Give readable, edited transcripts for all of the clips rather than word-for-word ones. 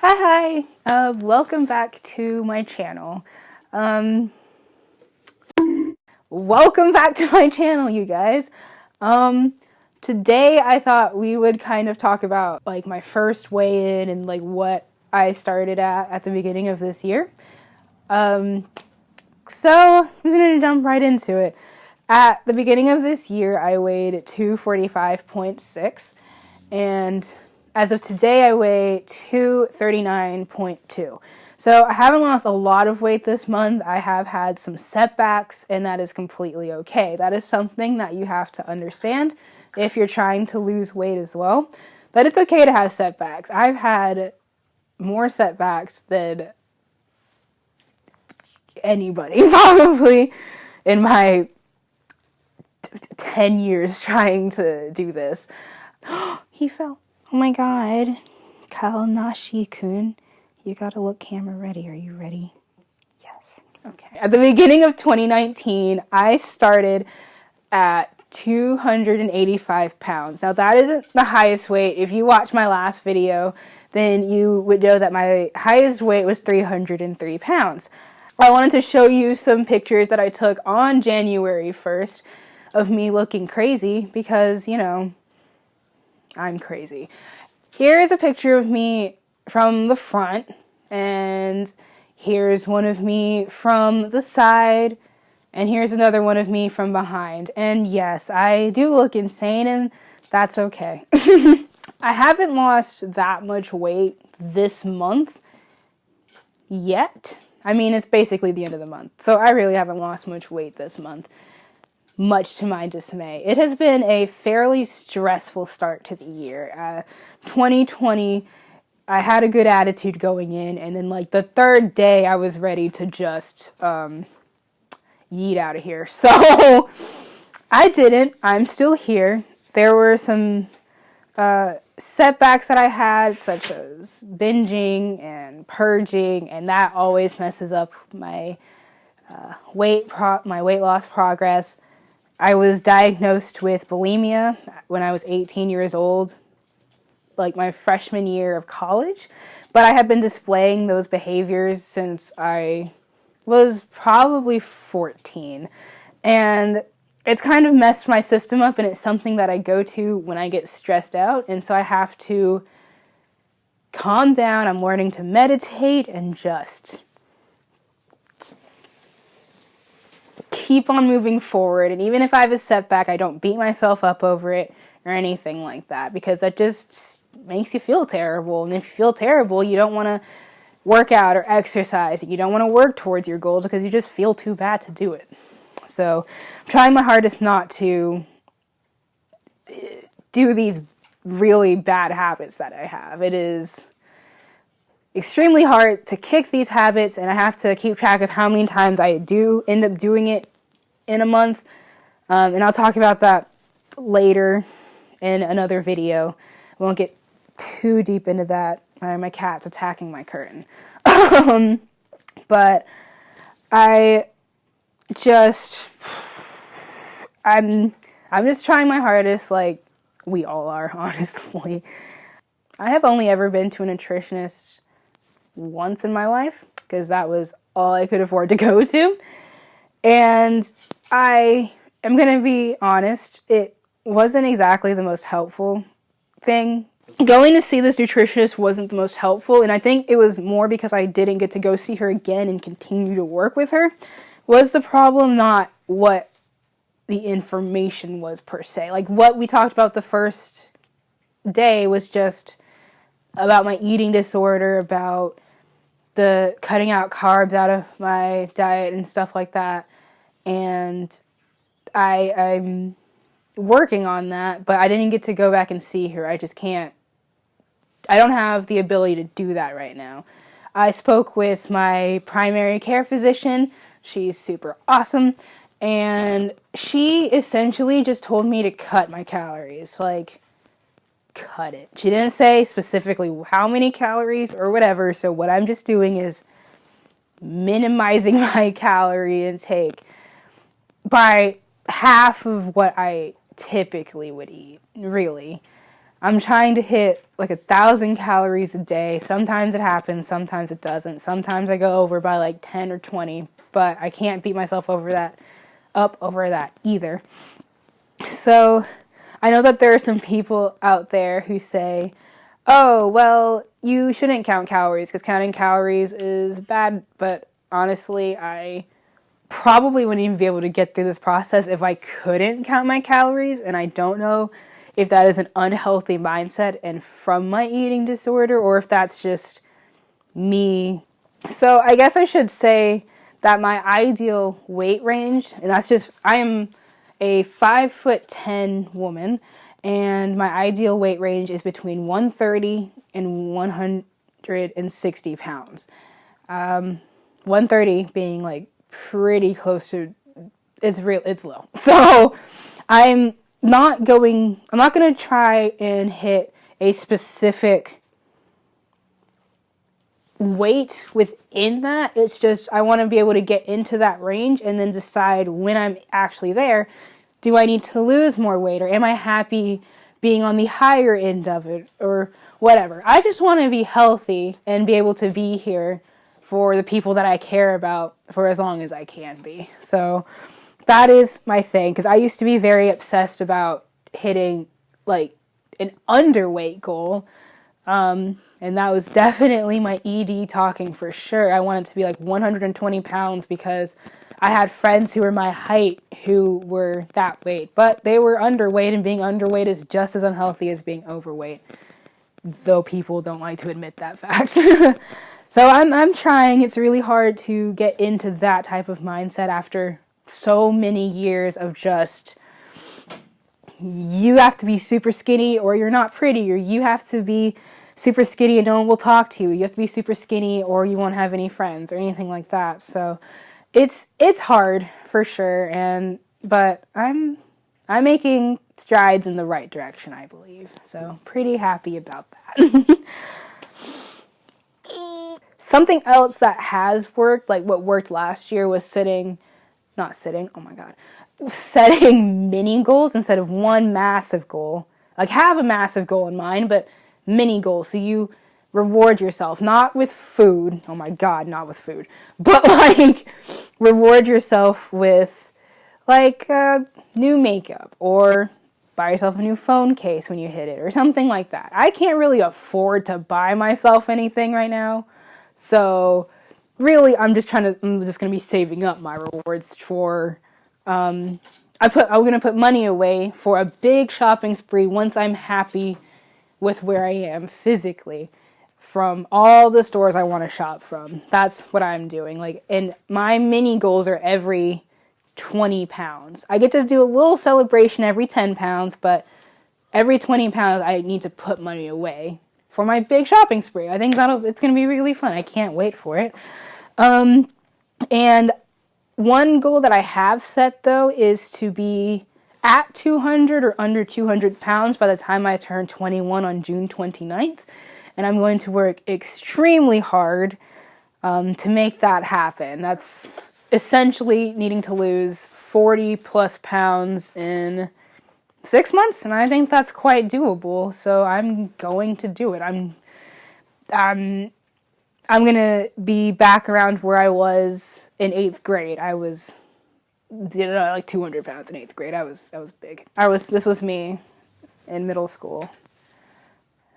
Hi, welcome back to my channel. Welcome back to my channel, you guys. Today I thought we would kind of talk about like my first weigh-in and like what I started at the beginning of this year. So I'm gonna jump right into it. At the beginning of this year, I weighed 245.6, and as of today, I weigh 239.2. So I haven't lost a lot of weight this month. I have had some setbacks, and that is completely okay. That is something that you have to understand if you're trying to lose weight as well, that it's okay to have setbacks. I've had more setbacks than anybody probably in my 10 years trying to do this. He fell. Oh my god. Kalnashi-kun, you gotta look camera ready. Are you ready? Yes. Okay. At the beginning of 2019, I started at 285 pounds. Now that isn't the highest weight. If you watch my last video, then you would know that my highest weight was 303 pounds. I wanted to show you some pictures that I took on January 1st of me looking crazy because, you know, I'm crazy. Here is a picture of me from the front, and here's one of me from the side, and here's another one of me from behind. And yes, I do look insane, and that's okay. I haven't lost that much weight this month yet. I mean, it's basically the end of the month, so I really haven't lost much weight this month, much to my dismay. It has been a fairly stressful start to the year. 2020, I had a good attitude going in, and then like the third day I was ready to just yeet out of here. So I didn't. I'm still here. There were some setbacks that I had, such as binging and purging, and that always messes up my weight loss progress. I was diagnosed with bulimia when I was 18 years old, like my freshman year of college, but I had been displaying those behaviors since I was probably 14, and it's kind of messed my system up, and it's something that I go to when I get stressed out, and so I have to calm down. I'm learning to meditate and just keep on moving forward, and even if I have a setback, I don't beat myself up over it or anything like that, because that just makes you feel terrible, and if you feel terrible, you don't want to work out or exercise, you don't want to work towards your goals because you just feel too bad to do it. So I'm trying my hardest not to do these really bad habits that I have. It is extremely hard to kick these habits, and I have to keep track of how many times I do end up doing it in a month, and I'll talk about that later in another video. I won't get too deep into that. My cat's attacking my curtain. But I'm just trying my hardest, like we all are, honestly. I have only ever been to a nutritionist once in my life, because that was all I could afford to go to. And I am going to be honest, it wasn't exactly the most helpful thing. Going to see this nutritionist wasn't the most helpful, and I think it was more because I didn't get to go see her again and continue to work with her was the problem, not what the information was per se. Like what we talked about the first day was just about my eating disorder, about the cutting out carbs out of my diet and stuff like that, and I'm working on that, but I didn't get to go back and see her. I don't have the ability to do that right now. I spoke with my primary care physician. She's super awesome, and she essentially just told me to cut my calories, like cut it. She didn't say specifically how many calories or whatever, so what I'm just doing is minimizing my calorie intake by half of what I typically would eat, really. I'm trying to hit like 1,000 calories a day. Sometimes it happens, sometimes it doesn't. Sometimes I go over by like 10 or 20, but I can't beat myself over that either. So I know that there are some people out there who say, oh, well, you shouldn't count calories because counting calories is bad. But honestly, I probably wouldn't even be able to get through this process if I couldn't count my calories. And I don't know if that is an unhealthy mindset and from my eating disorder or if that's just me. So I guess I should say that my ideal weight range, and that's just, I am a 5'10" woman, and my ideal weight range is between 130 and 160 pounds. 130 being like pretty close to, it's low. So I'm not going to try and hit a specific weight within that. It's just I want to be able to get into that range and then decide when I'm actually there, do I need to lose more weight or am I happy being on the higher end of it or whatever. I just want to be healthy and be able to be here for the people that I care about for as long as I can be. So that is my thing, because I used to be very obsessed about hitting like an underweight goal. And that was definitely my ED talking for sure. I wanted to be like 120 pounds because I had friends who were my height who were that weight, but they were underweight, and being underweight is just as unhealthy as being overweight, though people don't like to admit that fact. So I'm trying. It's really hard to get into that type of mindset after so many years of just, you have to be super skinny or you're not pretty, or you have to be super skinny and no one will talk to you. You have to be super skinny or you won't have any friends or anything like that. So it's hard for sure, but I'm making strides in the right direction, I believe. So pretty happy about that. Something else that has worked, like what worked last year, was setting mini goals instead of one massive goal. Like, have a massive goal in mind, but mini goals. So you reward yourself, not with food. Oh my God, not with food. But like, reward yourself with like new makeup, or buy yourself a new phone case when you hit it, or something like that. I can't really afford to buy myself anything right now. So really, I'm just going to be saving up my rewards for, I'm going to put money away for a big shopping spree once I'm happy with where I am physically from all the stores I want to shop from. That's what I'm doing. Like, and my mini goals are every 20 pounds. I get to do a little celebration every 10 pounds, but every 20 pounds I need to put money away for my big shopping spree. I think it's going to be really fun. I can't wait for it. And one goal that I have set, though, is to be at 200 or under 200 pounds by the time I turn 21 on June 29th. And I'm going to work extremely hard to make that happen. That's essentially needing to lose 40 plus pounds in 6 months, and I think that's quite doable. So I'm going to do it. I'm gonna be back around where I was in 8th grade. I was like 200 pounds in 8th grade. I was big. This was me in middle school.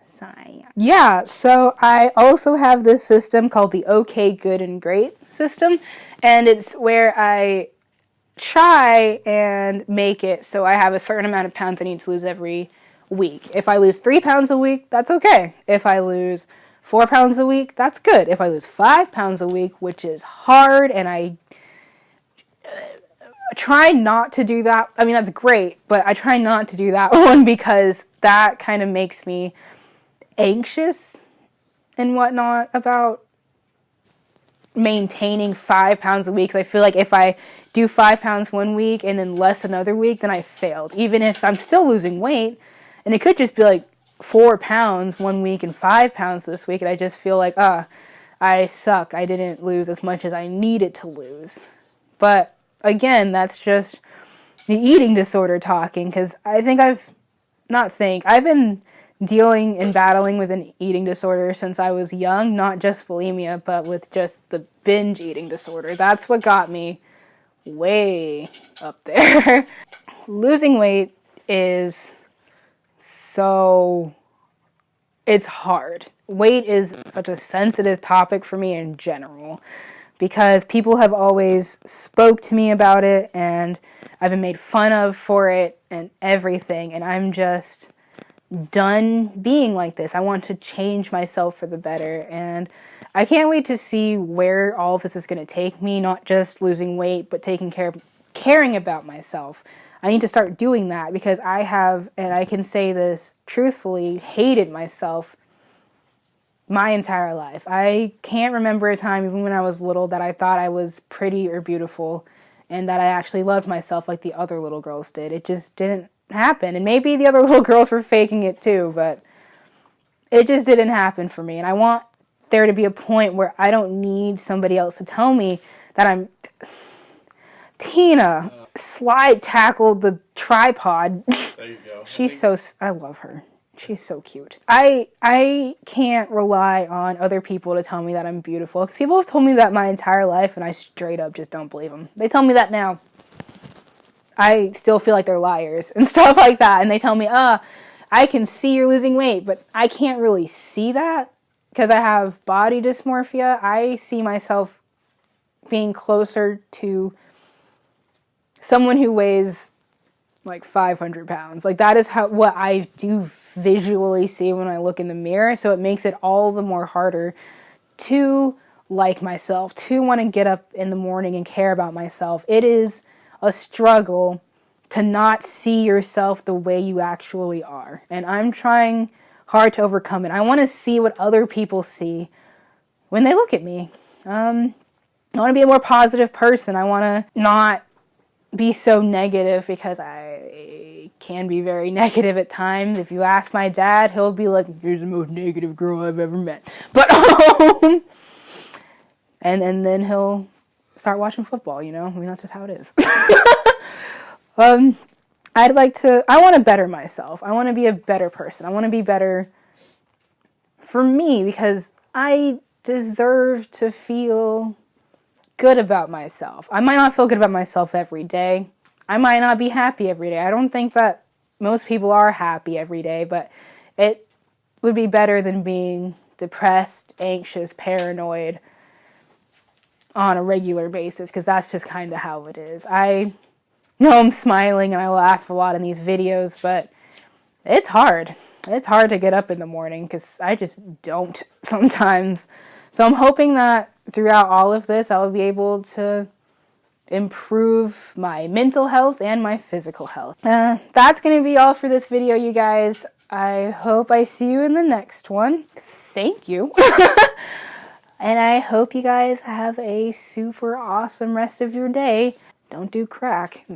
Sorry. Yeah, so I also have this system called the okay, good, and great system, and it's where I try and make it so I have a certain amount of pounds I need to lose every week. If I lose 3 pounds a week, that's okay. If I lose 4 pounds a week, that's good. If I lose 5 pounds a week, which is hard, and I try not to do that. I mean, that's great, but I try not to do that one because that kind of makes me anxious and whatnot about maintaining 5 pounds a week. I feel like if I do 5 pounds one week and then less another week, then I failed. Even if I'm still losing weight, and it could just be like 4 pounds one week and 5 pounds this week, and I just feel like, I suck. I didn't lose as much as I needed to lose. But again, that's just the eating disorder talking, because I've been dealing and battling with an eating disorder since I was young, not just bulimia, but with just the binge eating disorder. That's what got me way up there. Losing weight is it's hard. Weight is such a sensitive topic for me in general because people have always spoke to me about it and I've been made fun of for it and everything, and I'm just done being like this. I want to change myself for the better, and I can't wait to see where all of this is going to take me, not just losing weight, but caring about myself. I need to start doing that because I have, and I can say this truthfully, hated myself my entire life. I can't remember a time, even when I was little, that I thought I was pretty or beautiful and that I actually loved myself like the other little girls did. It just didn't happen. And maybe the other little girls were faking it too, but it just didn't happen for me. And I want there to be a point where I don't need somebody else to tell me that I'm... Tina slide tackled the tripod. There you go. I love her. She's so cute. I can't rely on other people to tell me that I'm beautiful, because people have told me that my entire life and I straight up just don't believe them. They tell me that now. I still feel like they're liars and stuff like that. And they tell me, I can see you're losing weight, but I can't really see that because I have body dysmorphia. I see myself being closer to someone who weighs like 500 pounds. Like that is what I do visually see when I look in the mirror. So it makes it all the more harder to like myself, to want to get up in the morning and care about myself. It is a struggle to not see yourself the way you actually are. And I'm trying hard to overcome it. I want to see what other people see when they look at me. I want to be a more positive person. I want to not be so negative, because I can be very negative at times. If you ask my dad, he'll be like, "You're the most negative girl I've ever met." But and then he'll start watching football, you know? I mean, that's just how it is. I want to better myself. I want to be a better person. I want to be better for me, because I deserve to feel good about myself. I might not feel good about myself every day. I might not be happy every day. I don't think that most people are happy every day, but it would be better than being depressed, anxious, paranoid on a regular basis, because that's just kind of how it is. I know I'm smiling and I laugh a lot in these videos, but it's hard. It's hard to get up in the morning because I just don't sometimes. So I'm hoping that throughout all of this, I will be able to improve my mental health and my physical health. That's going to be all for this video, you guys. I hope I see you in the next one. Thank you. And I hope you guys have a super awesome rest of your day. Don't do crack.